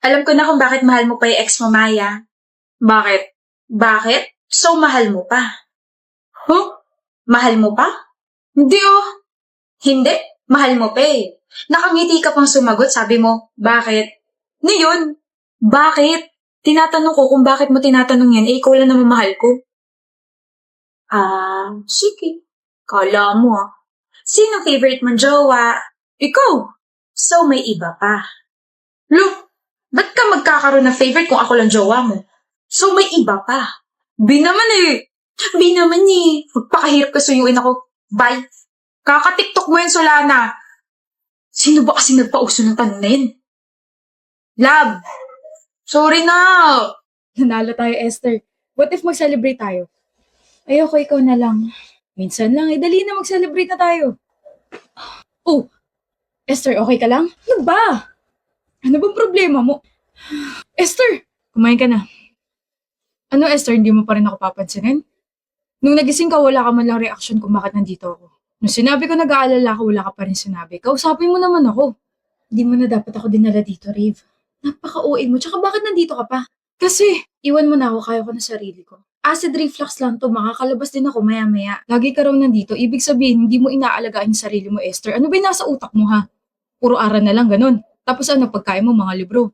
Alam ko na kung bakit mahal mo pa yung ex mo, Maya. Bakit? Bakit? So, mahal mo pa. Huh? Mahal mo pa? Hindi oh. Hindi. Mahal mo pa eh. Nakangiti ka pang sumagot, sabi mo, bakit? Ano yun? Bakit? Tinatanong ko kung bakit mo tinatanong yan, eh ikaw lang naman mahal ko. Sige. Kala mo ah. Sino favorite mong jowa? Ikaw. So, may iba pa. Look, ba't ka magkakaroon ng favorite kung ako lang jowa mo? So, may iba pa. Bi naman eh. Bi naman eh. Magpakahirap ka suyuin ako. Bye. Kaka-tiktok mo yan, Solana. Sino ba kasi nagpauso ng tanong na yun? Love. Sorry na. Nanalo tayo, Esther. What if mag-celebrate tayo? Ayoko, ikaw na lang. Minsan lang, dali na mag-celebrate na tayo. Oh, Esther, okay ka lang? Ano ba? Ano bang problema mo? Esther, kumain ka na. Ano, Esther, hindi mo pa rin ako papansinin? Nung nagising ka, wala ka man lang reaction kung bakit nandito ako. Nung sinabi ko nag-aalala ka, wala ka pa rin sinabi. Kausapin mo naman ako. Hindi mo na dapat ako dinala dito, Rave. Napaka-OA mo, tsaka bakit nandito ka pa? Kasi, iwan mo na ako, kaya ko na sarili ko. Acid reflux lang to, makakalabas din ako maya-maya. Lagi ka raw nandito, ibig sabihin, hindi mo inaalagaan yung sarili mo, Esther. Ano ba yung nasa utak mo, ha? Puro aral na lang, ganun. Tapos ano, pagkain mo, mga libro.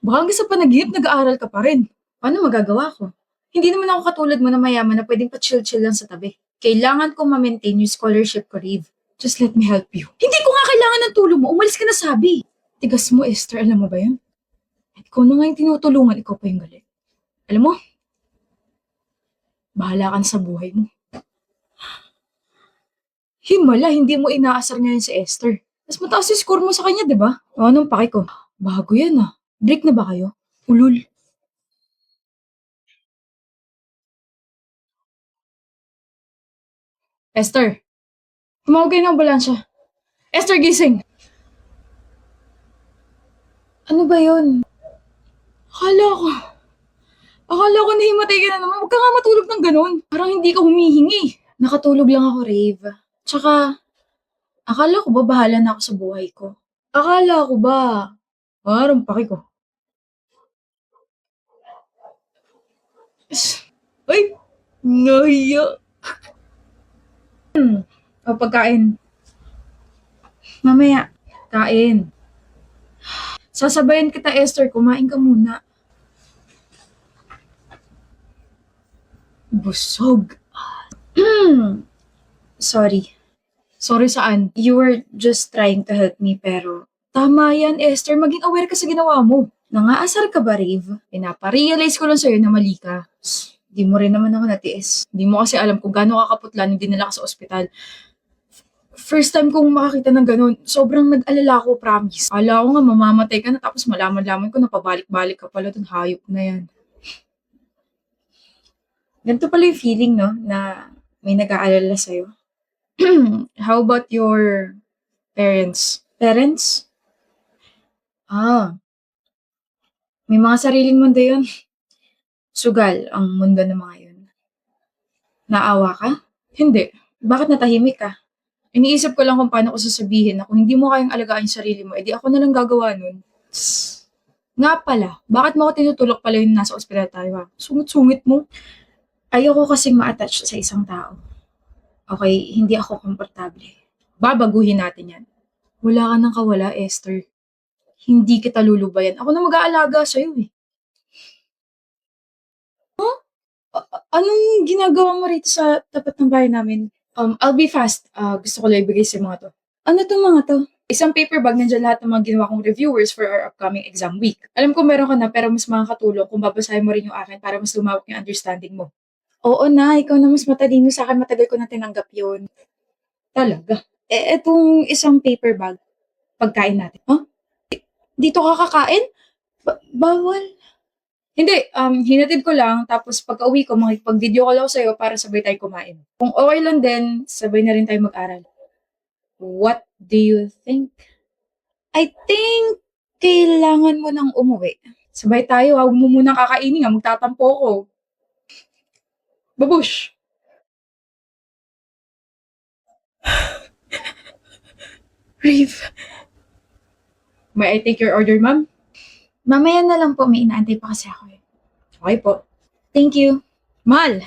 Baka hanggang sa panaginip, nag-aaral ka pa rin. Paano magagawa ko? Hindi naman ako katulad mo na mayaman na pwedeng pa-chill-chill lang sa tabi. Kailangan ko ma-maintain yung scholarship ko, Rave. Just let me help you. Hindi ko nga kailangan ng tulong mo. Umalis ka na, sabi. Tigas mo, Esther. Alam mo ba yun? Ikaw na nga yung tinutulungan. Ikaw pa yung galit. Alam mo, bahala ka na sa buhay mo. Himala, hindi mo inaasar ngayon si Esther. Mas mataas yung score mo sa kanya, di ba? O anong pake ko? Bago yan ah. Break na ba kayo? Ulul. Esther, tumawag kayo ng ambulansya. Esther, gising! Ano ba yun? Akala ko. Akala ko nahimatay ka na naman. Huwag ka nga matulog ng ganun. Parang hindi ka humihingi. Nakatulog lang ako, Rave. Tsaka, akala ko ba bahala na ako sa buhay ko? Akala ko ba? Parang paki ko. Ay! Nahiya. O, pagkain. Mamaya, kain. Sasabayan kita, Esther. Kumain ka muna. Busog. Sorry. Sorry saan? You were just trying to help me pero tama yan, Esther. Maging aware ka sa ginawa mo. Nangaasar ka ba, Rave? Pinapa-realize ko lang sa'yo na mali ka. Di mo rin naman ako natiis. Di mo kasi alam kung gaano kakaputla nung dinala ka sa ospital. First time kong makakita ng ganun, sobrang nag-alala ko, promise. Akala ko nga mamamatay ka na tapos malaman-laman ko na pabalik-balik ka pala dun, hayop na yan. Ganito pala yung feeling, no? Na may nag-aalala sa'yo. How about your parents? Parents? May mga sariling mundo yun. Sugal ang mundo ng mga yun. Naawa ka? Hindi. Bakit natahimik ka? Iniisip ko lang kung paano ko sasabihin na kung hindi mo kayang alagaan yung sarili mo, edi ako na lang gagawa nun. Nga pala, bakit mo ako tinutulok pala yung nasa ospital tayo ha? Sungit-sungit mo. Ayoko kasing ma-attach sa isang tao. Okay, hindi ako komportable. Babaguhin natin yan. Wala ka nang kawala, Esther. Hindi kita lulubayan. Ako na mag-aalaga sa'yo eh. Anong ginagawa mo rito sa tapat ng bahay namin? I'll be fast. Gusto ko lang ibigay sa mga to. Ano to mga to? Isang paper bag, nandiyan lahat ng mga ginawa kong reviewers for our upcoming exam week. Alam ko meron ka na pero mas makakatulong kung babasahin mo rin yung akin para mas lumawak yung understanding mo. Oo na, ikaw na mas matalino sa akin. Matagal ko na tinanggap yun. Talaga? Etong isang paper bag, pagkain natin. Huh? Dito ka kakain? Bawal. Hindi, hinatid ko lang, tapos pagka-uwi ko, makikipag-video call ako sa'yo para sabay tayo kumain. Kung okay lang din, sabay na rin tayo mag-aral. What do you think? I think, kailangan mo nang umuwi. Sabay tayo, huwag mo munang kakainin, magtatampo ko. Babush! Rave. May I take your order, ma'am? Mamaya na lang po, may inaantay pa kasi ako eh. Okay po. Thank you. Mal!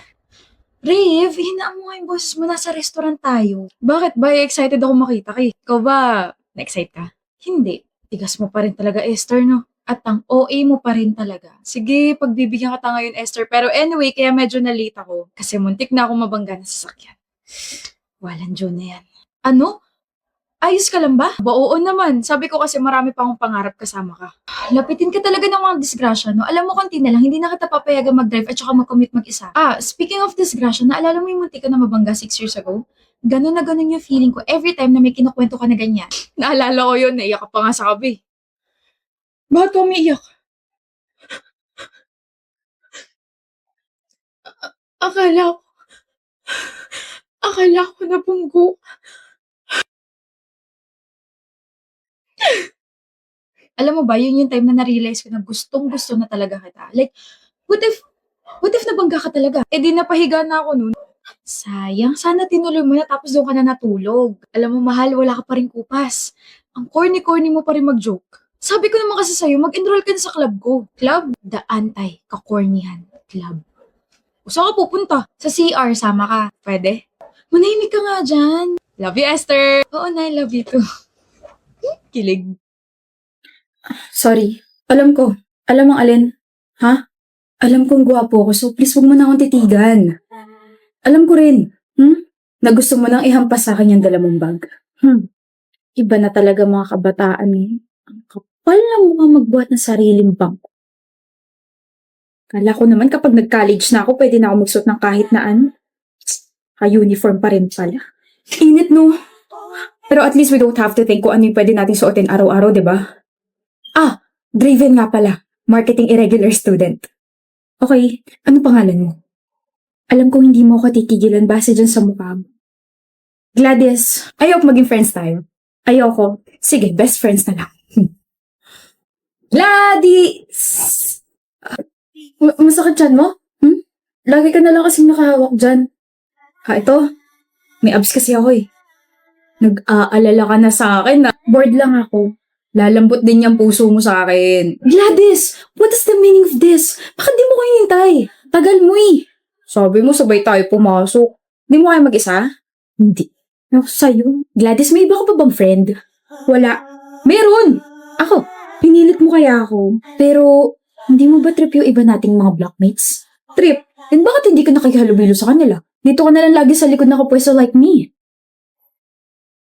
Rev, hinaan mo nga yung boses mo, nasa restaurant tayo. Bakit ba? Excited ako makita ka eh. Ikaw ba, na-excite ka? Hindi. Tigas mo pa rin talaga, Esther, no? At ang OA mo pa rin talaga. Sige, pagbibigyan ka ngayon, Esther. Pero anyway, kaya medyo na-late ako. Kasi muntik na akong mabangga na sasakyan. Walang Diyon na yan. Ano? Ayos ka lang ba? Oo naman. Sabi ko kasi marami pa akong pangarap kasama ka. Lapitin ka talaga ng mga disgrasya, no? Alam mo, konti na lang, hindi na kita papayagan mag-drive at saka mag-commit mag-isa. Speaking of disgrasya, naalala mo yung munti ka na mabangga 6 years ago? Ganon na ganon yung feeling ko every time na may kinukwento ka na ganyan. Naalala ko yun, naiyak ka pa nga sa kabi. Bakit ka umiiyak? Akala ko, akala ko nabunggo. Alam mo ba, yun yung time na na-realize ko na gustong-gusto na talaga kita. Like, what if nabangga ka talaga? Eh di napahiga na ako nun. Sayang, sana tinuloy mo na tapos doon ka na natulog. Alam mo, mahal, wala ka pa rin kupas. Ang corny-corny mo pa rin mag-joke. Sabi ko naman kasi sa'yo, mag-enroll ka na sa club ko. Club? The Anti-Kakornihan Club. O saan ka pupunta? Sa CR, sama ka. Pwede? Manahimik ka nga dyan. Love you, Esther. Oo na, I love you too. Kilig. Sorry. Alam ko. Alam ang alin. Ha? Alam kong gwapo ako, so please huwag mo na akong titigan. Alam ko rin. Na gusto mo nang ihampas sa akin yung dala mong bag. Iba na talaga mga kabataan eh. Ang kapal ng mga magbuhat ng sariling bangko. Kala ko naman kapag nag-college na ako, pwede na ako magsuot ng kahit na ano. Ha-uniform pa rin pala. Init no? Pero at least we don't have to think kung ano yung pwede natin suotin araw-araw, di ba? Draven nga pala. Marketing irregular student. Okay, ano pangalan mo? Alam kong hindi mo ako titigilan base dyan sa mukha mo. Gladys, ayoko maging friends tayo. Ayoko. Sige, best friends na lang. Gladys! Masakit dyan mo? Lagi ka na lang kasing nakahawak dyan. Ito. May abs kasi ako eh. Nag-aalala ka na sa akin na bored lang ako. Lalambot din yung puso mo sa akin. Gladys! What is the meaning of this? Bakit di mo ko hintay? Tagal mo eh. Sabi mo sabay tayo pumasok. Di mo kayo mag-isa? Hindi. Ako sa'yo. Gladys, may iba ka pa bang friend? Wala. Meron! Ako. Pinilit mo kaya ako. Pero, hindi mo ba trip yung iba nating mga blockmates? Trip? And bakit hindi ka nakikihalubilo sa kanila? Dito ka na lang lagi sa likod na kapwesto like me.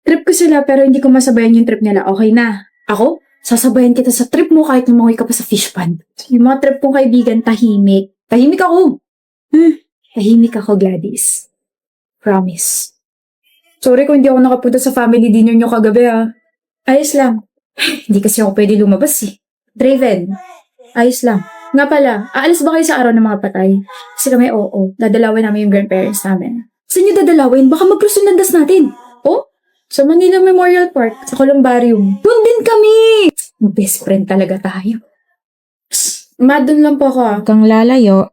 Trip ko sila pero hindi ko masabayan yung trip nila. Okay na. Ako? Sasabayan kita sa trip mo kahit lumangoy ka pa sa fish pond. Yung mga trip kong kaibigan, tahimik. Tahimik ako. Tahimik ako, Gladys. Promise. Sorry kung hindi ako nakapunta sa family dinner nyo kagabi Ayos lang. Hindi kasi ako pwede lumabas eh. Draven. Ayos lang. Nga pala, aalis ba kayo sa araw ng mga patay? Kasi kami dadalawin namin yung grandparents namin. Saan nyo dadalawin? Baka magkrusunlandas natin. Sa Manila Memorial Park, sa Columbarium. Doon din kami! Best friend talaga tayo. Doon lang po ako Kang lalayo.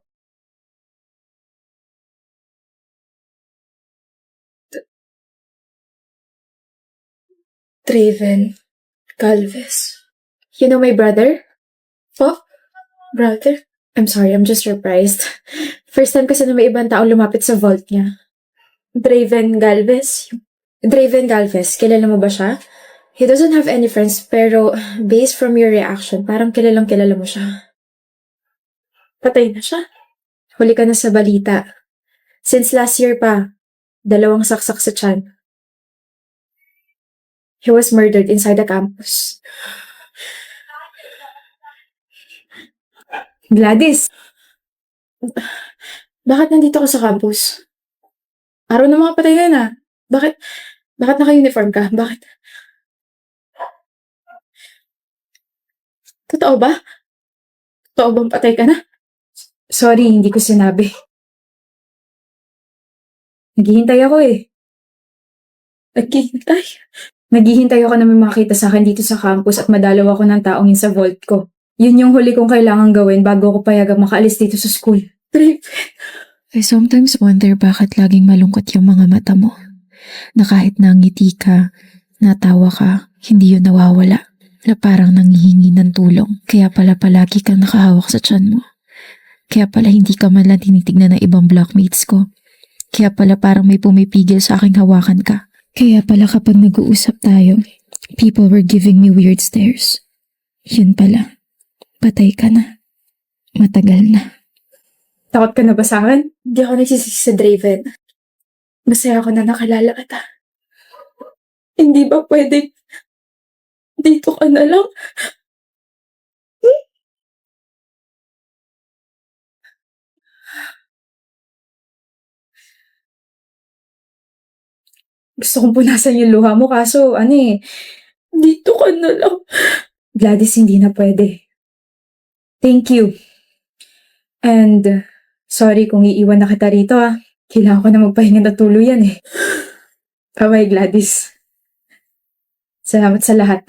Draven Galvez. You know my brother? Po? Brother? I'm sorry, I'm just surprised. First time kasi na may ibang tao lumapit sa vault niya. Draven Galvez? Draven Galvez, kilala mo ba siya? He doesn't have any friends, pero based from your reaction, parang kilalang kilala mo siya. Patay na siya. Huli ka na sa balita. Since last year pa, 2 saksak sa tiyan. He was murdered inside the campus. Gladys! Bakit nandito ka sa campus? Araw ng mga patay na. Bakit naka-uniform ka? Bakit? Totoo ba? Totoo bang patay ka na? Sorry, hindi ko sinabi. Naghihintay ako eh. Naghihintay ako na may makita sa akin dito sa campus at madalaw ako ng taong yun sa vault ko. Yun yung huli kong kailangan gawin bago ako payagang makaalis dito sa school. I sometimes wonder bakit laging malungkot yung mga mata mo. Na kahit nangiti ka, natawa ka, hindi yun nawawala. na parang nanghihingi ng tulong. Kaya pala palagi kang nakahawak sa tiyan mo. Kaya pala hindi ka man lang tinitignan ng ibang blockmates ko. Kaya pala parang may pumipigil sa aking hawakan ka. Kaya pala kapag nag-uusap tayo, people were giving me weird stares. Yun pala, patay ka na. Matagal na. Takot ka na ba sa akin? Hindi ako nagsisisi sa Draven. Masaya ako na nakalala kita. Hindi ba pwede dito ka na lang? Gusto kong punasan yung luha mo kaso dito ka na lang. Gladys, hindi na pwede. Thank you. And sorry kung iiwan na kita rito Kailangan ko na magpahinga na tuluyan Bye-bye, Gladys. Salamat sa lahat.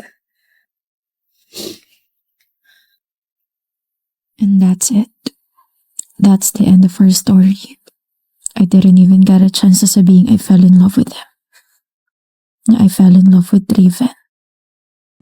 And that's it. That's the end of our story. I didn't even get a chance to sabihin I fell in love with him. I fell in love with Draven.